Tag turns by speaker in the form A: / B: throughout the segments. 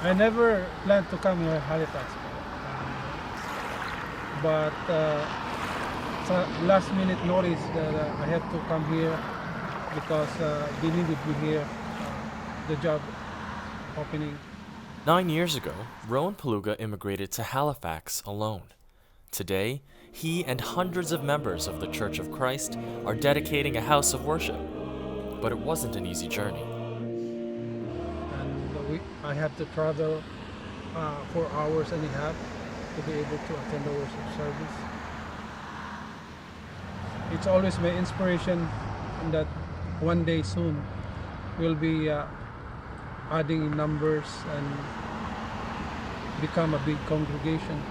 A: I never planned to come here Halifax, but last minute notice that I had to come here because they needed me here, the job opening.
B: 9 years ago, RHOWEN PALUGA immigrated to Halifax alone. Today, he and hundreds of members of the Church of Christ are dedicating a house of worship. But it wasn't an easy journey.
A: And I had to travel 4 hours and a half to be able to attend the worship service. It's always my inspiration that one day soon we'll be adding in numbers and become a big congregation.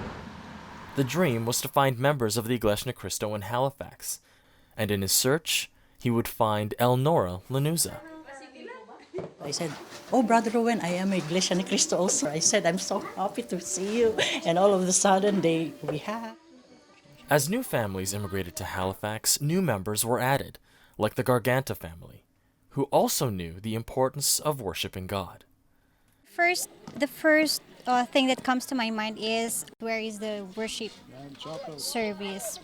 B: The dream was to find members of the Iglesia Cristo in Halifax, and in his search, he would find ELNORA, LANUZA.
C: I said, "Oh, Brother RHOWEN, I am Iglesia Cristo also." I said, "I'm so happy to see you." And all of a sudden, we have.
B: As new families immigrated to Halifax, new members were added, like the GARGANTA family, who also knew the importance of worshiping God.
D: The first thing that comes to my mind is, where is the worship service?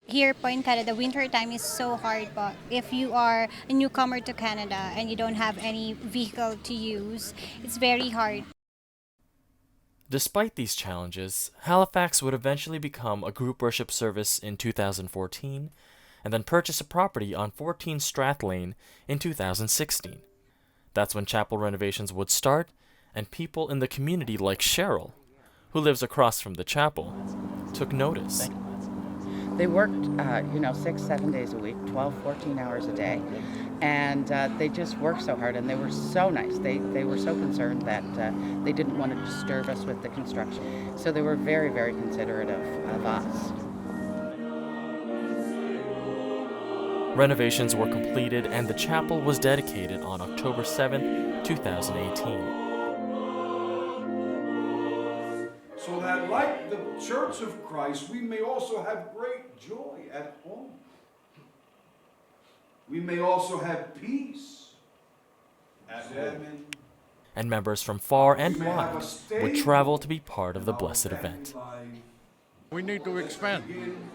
D: Here po in Canada, winter time is so hard po. If you are a newcomer to Canada and you don't have any vehicle to use, it's very hard.
B: Despite these challenges, Halifax would eventually become a group worship service in 2014, and then purchase a property on 14 Strath Lane in 2016. That's when chapel renovations would start, and people in the community like CHERYL, who lives across from the chapel, took notice.
E: They worked, 6-7 days a week, 12, 14 hours a day, and they just worked so hard, and they were so nice. They were so concerned that they didn't want to disturb us with the construction. So they were very, very considerate of us.
B: Renovations were completed and the chapel was dedicated on October 7, 2018.
F: So that like the Church of Christ, we may also have great joy at home. We may also have peace at home.
B: And members from far and wide would travel to be part of the blessed event.
G: We need to expand,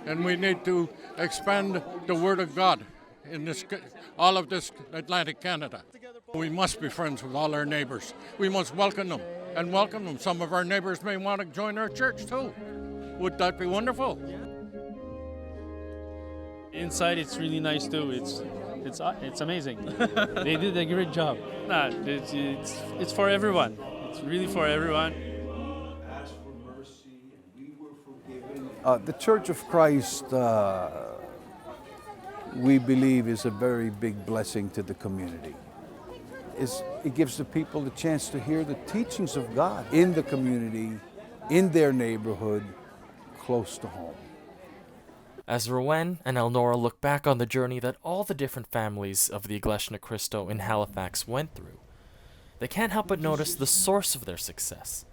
G: and we need to expand the Word of God in all of this Atlantic Canada. We must be friends with all our neighbors. We must welcome them and welcome them. Some of our neighbors may want to join our church too. Would that be wonderful?
H: Inside, it's really nice too. It's amazing. They did a great job. It's for everyone. It's really for everyone.
I: The Church of Christ, we believe, is a very big blessing to the community. It gives the people the chance to hear the teachings of God in the community, in their neighborhood, close to home.
B: As RHOWEN and ELNORA look back on the journey that all the different families of the Iglesia Cristo in Halifax went through, they can't help but notice the source of their success,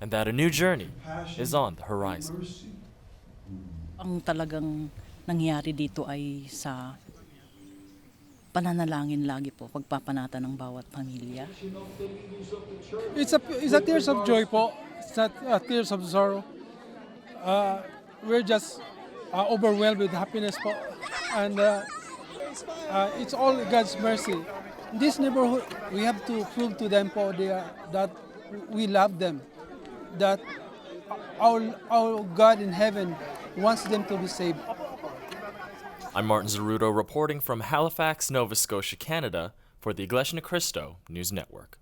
B: and that a new journey is on the horizon.
C: Ang talagang nangyari dito ay sa pananalangin lagi po, pagpapanata ng bawat pamilya.
A: It's a tears of joy po. It's not tears of sorrow. We're just overwhelmed with happiness po. And it's all God's mercy. In this neighborhood, we have to prove to them po that we love them. That our God in heaven wants them to be saved.
B: I'm Martin ZERRUDO reporting from Halifax, Nova Scotia, Canada for the Iglesia Cristo News Network.